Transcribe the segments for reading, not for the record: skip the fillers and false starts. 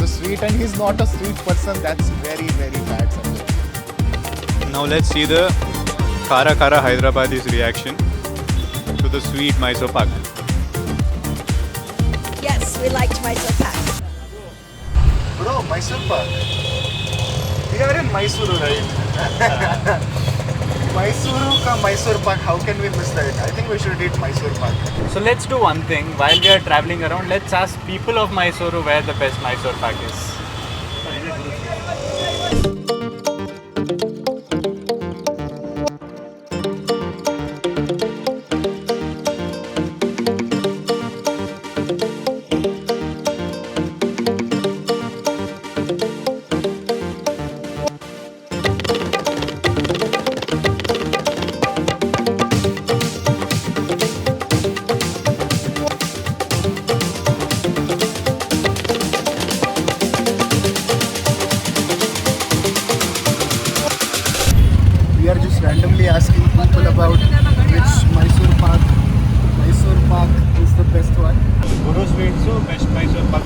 the sweet and he's not a sweet person, that's very, very bad, Sanjay. Now let's see the Kara Kara Hyderabadi's reaction to the sweet Mysore Pak. Yes, we liked Mysore Pak. Bro, Mysore Pak. We are in Mysuru, right? Mysuru ka Mysore Pak, how can we miss that? I think we should eat Mysore Pak. So let's do one thing. While we are traveling around, let's ask people of Mysuru where the best Mysore Pak is. We are just randomly asking people about which Mysore Pak is the best one. Guru Sweet best Mysore Pak.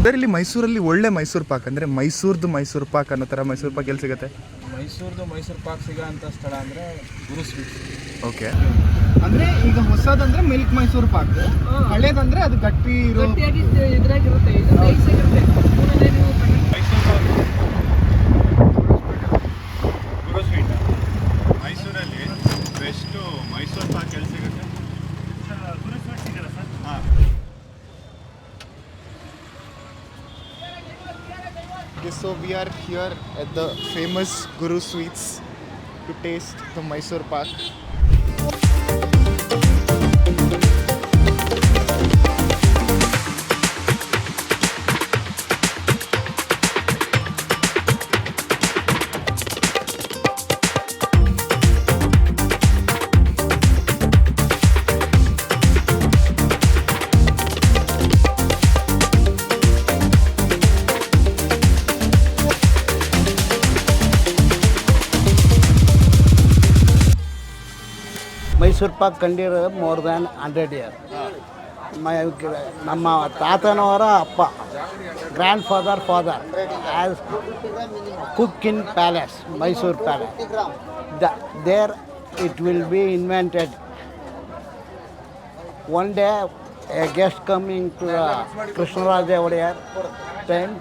ಇದರಲ್ಲಿ ಮೈಸೂರಲ್ಲಿ ಒಳ್ಳೆ ಮೈಸೂರು ಪಾಕ್ ಅಂದರೆ ಮೈಸೂರ್ದು ಮೈಸೂರು ಪಾಕ್ ಅನ್ನೋ ಥರ ಮೈಸೂರು ಪಾಕ್ ಎಲ್ಲಿ ಸಿಗುತ್ತೆ? ಮೈಸೂರು ಪಾಕ್ ಸಿಗೋ ಅಂತ ಸ್ಥಳ ಅಂದರೆ ಗುರು ಸ್ವೀಟ್. ಓಕೆ, ಅಂದರೆ ಈಗ ಹೊಸದಂದ್ರೆ ಮಿಲ್ಕ್ ಮೈಸೂರು ಪಾಕ್, ಹಳೇದಂದ್ರೆ ಅದು ಗಟ್ಟಿ ಇರೋ ಇದ್ರಾಗಿರುತ್ತೆ, ಗುರು ಸ್ವೀಟ್. ಮೈಸೂರಲ್ಲಿ ಬೆಸ್ಟು ಮೈಸೂರು ಪಾಕ್ ಎಲ್ಲಿ ಸಿಗುತ್ತೆ? ಗುರು ಸ್ವೀಟ್ ಸಿಗಲ್ಲ ಸರ್. ಹಾಂ. Okay, so we are here at the famous Guru Sweets to taste the Mysore Pak. Mysore Pak ಕಂಡಿರೋ ಮೋರ್ ದ್ಯಾನ್ 100 ಇಯರ್. ನಮ್ಮ ತಾತನವರ ಅಪ್ಪ, grandfather as cook in palace, Mysore palace. There it will be invented. One day a guest coming to Krishnaraja Wodeyar time,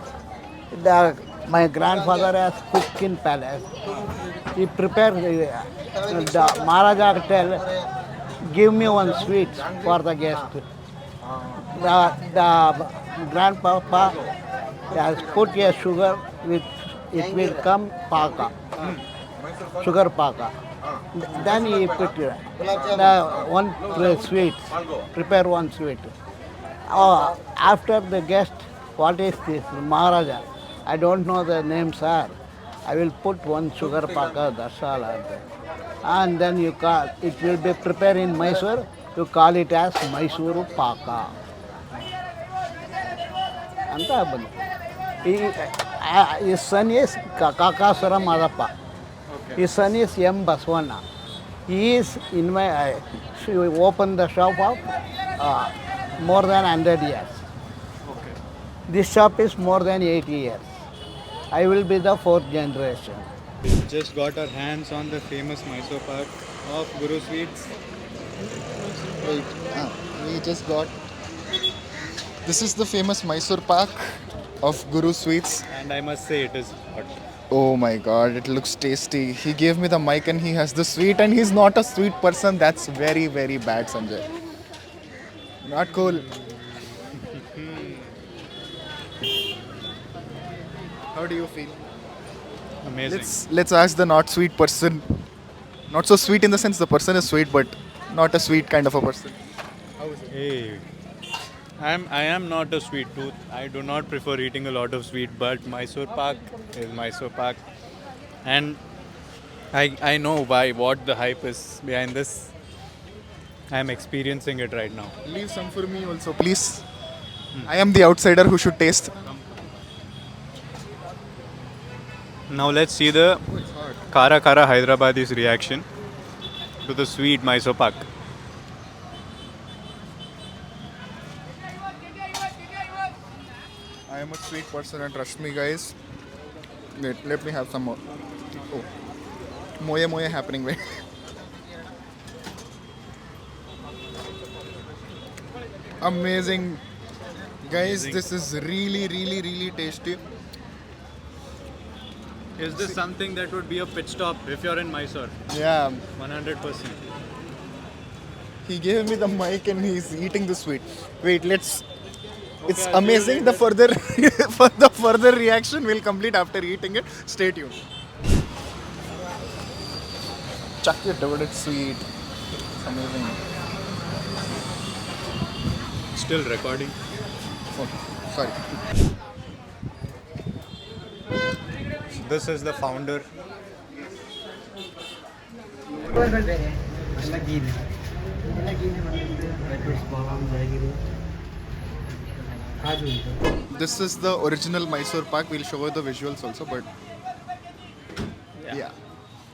my grandfather has cooked in palace. He prepared, the Maharaja tell, give me one sweet for the guest. The grandpapa has put a sugar with, it will come paka, sugar paka. Then he put the one sweet, prepare one sweet. After the guest, what is this? Maharaja, I don't know the name, sir. I will put one sugar paka, that's all. And then you call, it will be prepared in Mysore, you call it as Mysuru Paka. ಅಂತ ಬಂದು his son is Kakasura Madappa. His son is M. Baswana. He is in my, she opened the shop of more than 100 years. Okay. This shop is more than 80 years. I will be the 4th generation. We just got our hands on the famous Mysore Pak of Guru Sweets. Wait, we just got. This is the famous Mysore Pak of Guru Sweets. And I must say it is hot. Oh my god, it looks tasty. He gave me the mic and he has the sweet and he's not a sweet person. That's very, very bad, Sanjay. Not cool. How do you feel? Amazing. Let's ask the not sweet person. Not so sweet in the sense the person is sweet, but not a sweet kind of a person. How is it? Hey, I am not a sweet tooth. I do not prefer eating a lot of sweet, but Mysore Pak is Mysore Pak. And I know what the hype is behind this. I am experiencing it right now. Leave some for me also, please. I am the outsider who should taste. Now let's see the Kara Kara Hyderabadi's reaction to the sweet Mysore Pak. I am a sweet person and trust me, guys. Wait, let me have some more. Oh, moye moye happening. Wait. Amazing, guys. Amazing. This is really, really, really tasty. Is this something that would be a pit stop if you're in Mysore? Yeah, 100%. he gave me the mic and he's eating the sweet. Wait, let's. It's I'll see you amazing. The further, for the further reaction will complete after eating it. Stay tuned. Chuck it, dude. It's sweet. It's amazing. Still recording. Oh, sorry. This is the founder. This is the original Mysore Pak. We'll show you the visuals also, but yeah.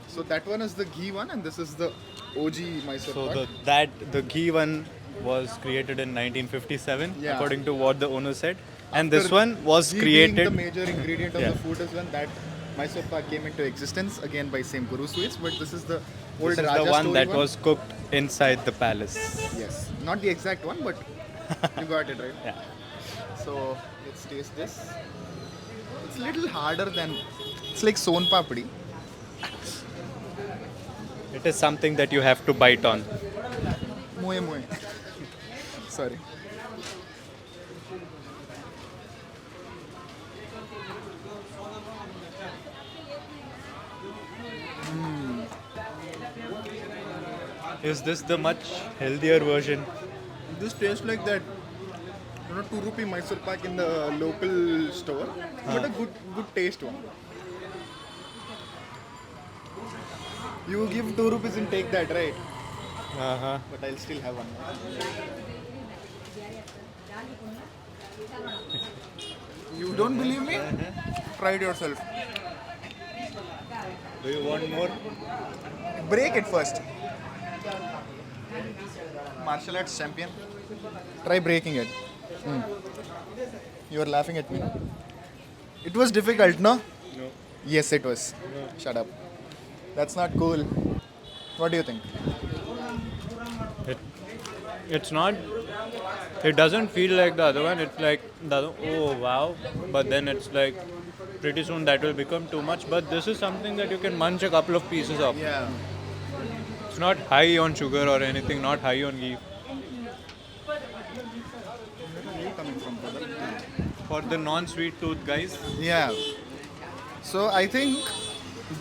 So that one is the ghee one, and this is the OG Mysore So Pak. the ghee one was created in 1957, Yeah. according to what the owner said, and After this one was ghee created. being the major ingredient of Yeah. the food is when that Mysore Pak came into existence again by same Guru Sweets, but this is the old This is Raja the one story that was cooked inside the palace. Yes, not the exact one, but you got it right. Yeah. So let's taste this. It's a little harder than it's like son papdi. It is something that you have to bite on. Moe moe. Sorry. Is this the much healthier version? This tastes like that, 2 rupee Mysore Pak in the local store, but a good taste one. You give 2 rupees and take that, right? Uh-huh. But I'll still have one. You don't believe me? Try it yourself. Do you want more? Break it first. Martial arts champion. Try breaking it. You are laughing at me. It was difficult, no? No. Yes, it was. Shut up. That's not cool. What do you think? It's not. It doesn't feel like the other one. It's like the other. Oh wow! But then it's like pretty soon that will become too much. But this is something that you can munch a couple of pieces of. Yeah. It's not high on sugar or anything. Not high on ghee. Where are you coming from, brother? For the non-sweet tooth guys, Yeah. So I think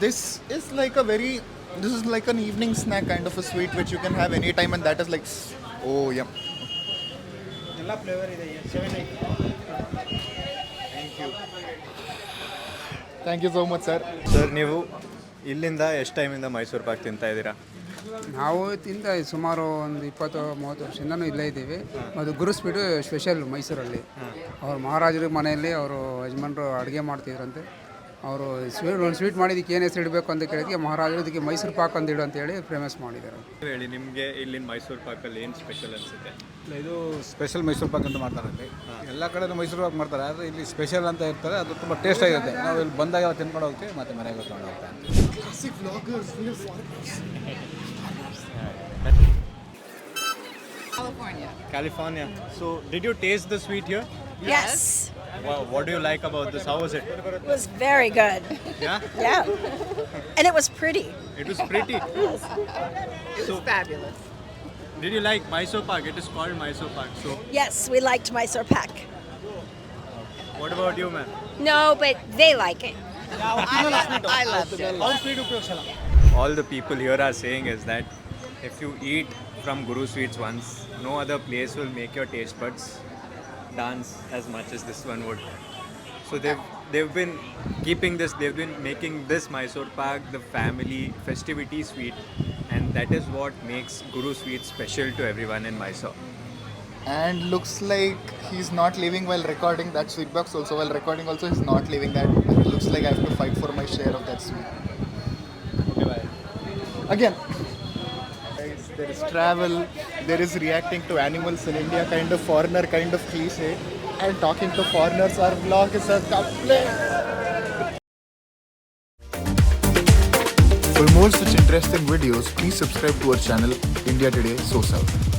this is like this is like an evening snack kind of a sweet which you can have anytime, and that is like, oh yeah. Thank you so much, sir. Sir ನೀವು ಇಲ್ಲಿಂದ ಎಷ್ಟು ಟೈಮಿಂದ ಮೈಸೂರು ಪಾಕ್ ತಿಂತಾ ಇದ್ದೀರಾ? ನಾವು ಸುಮಾರು ಒಂದು 20-30 ವರ್ಷದಿಂದನೂ ಇಲ್ಲೇ ಇದ್ದೀವಿ. ಅದು ಗುರು ಸ್ವೀಟ್ ಸ್ಪೆಷಲ್ ಮೈಸೂರಲ್ಲಿ. ಅವ್ರ ಮಹಾರಾಜರ ಮನೆಯಲ್ಲಿ ಅವರು ಯಜಮಾನರು ಅಡುಗೆ ಮಾಡ್ತಿದ್ರಂತೆ. ಅವರು ಒಂದು ಸ್ವೀಟ್ ಮಾಡಿದ್ದಕ್ಕೆ ಏನು ಹೆಸರು ಇಡಬೇಕು ಅಂತ ಕೇಳಿದಕ್ಕೆ ಮಹಾರಾಜರು ಇದಕ್ಕೆ ಮೈಸೂರು ಪಾಕ್ ಅಂತ ಇಡು ಅಂತೇಳಿ ಫೇಮಸ್ ಮಾಡಿದ್ದಾರೆ. ಹೇಳಿ, ನಿಮಗೆ ಇಲ್ಲಿನ ಮೈಸೂರು ಪಾಕಲ್ಲಿ ಏನು ಸ್ಪೆಷಲ್ ಅನಿಸುತ್ತೆ? ಇದು ಸ್ಪೆಷಲ್ ಮೈಸೂರು ಪಾಕ್ ಅಂತ ಮಾಡ್ತಾರೆ ಇಲ್ಲಿ. ಎಲ್ಲ ಕಡೆ ಮೈಸೂರು ಪಾಕ್ ಮಾಡ್ತಾರೆ, ಆದರೆ ಇಲ್ಲಿ ಸ್ಪೆಷಲ್ ಅಂತ ಇರ್ತಾರೆ. ಅದು ತುಂಬ ಟೇಸ್ಟ್ ಆಗಿರುತ್ತೆ. ನಾವು ಇಲ್ಲಿ ಬಂದಾಗ ತಿನ್ಕೊಂಡು ಹೋಗ್ತೀವಿ, ಮತ್ತು ಮನೆಗೆ ತೊಗೊಂಡು ಹೋಗ್ತೀವಿ. Classic vloggers, we are foreigners. California. So, did you taste the sweet here? Yes. Wow, what do you like about this? How was it? It was very good. Yeah? Yeah. And it was pretty. It was pretty. It was fabulous. Did you like Mysore Pak? It is called Mysore Pak. So, Yes, we liked Mysore Pak. what about you, man? No, but they like it. I loved it. All the people here are saying is that if you eat from Guru Sweets once, no other place will make your taste buds dance as much as this one would. So they've been keeping this, they've been making this Mysore Pak the family festivity sweet, and that is what makes Guru Sweets special to everyone in Mysore. And looks like he's not leaving while recording that sweet box also. While recording also, he's not leaving that. It looks like I have to fight for my share of that sweet. Okay, bye. Again. Guys, there is travel, there is reacting to animals in India, kind of foreigner kind of cliche. and talking to foreigners, our vlog is a complaint. For more such interesting videos, please subscribe to our channel India Today SoSouth.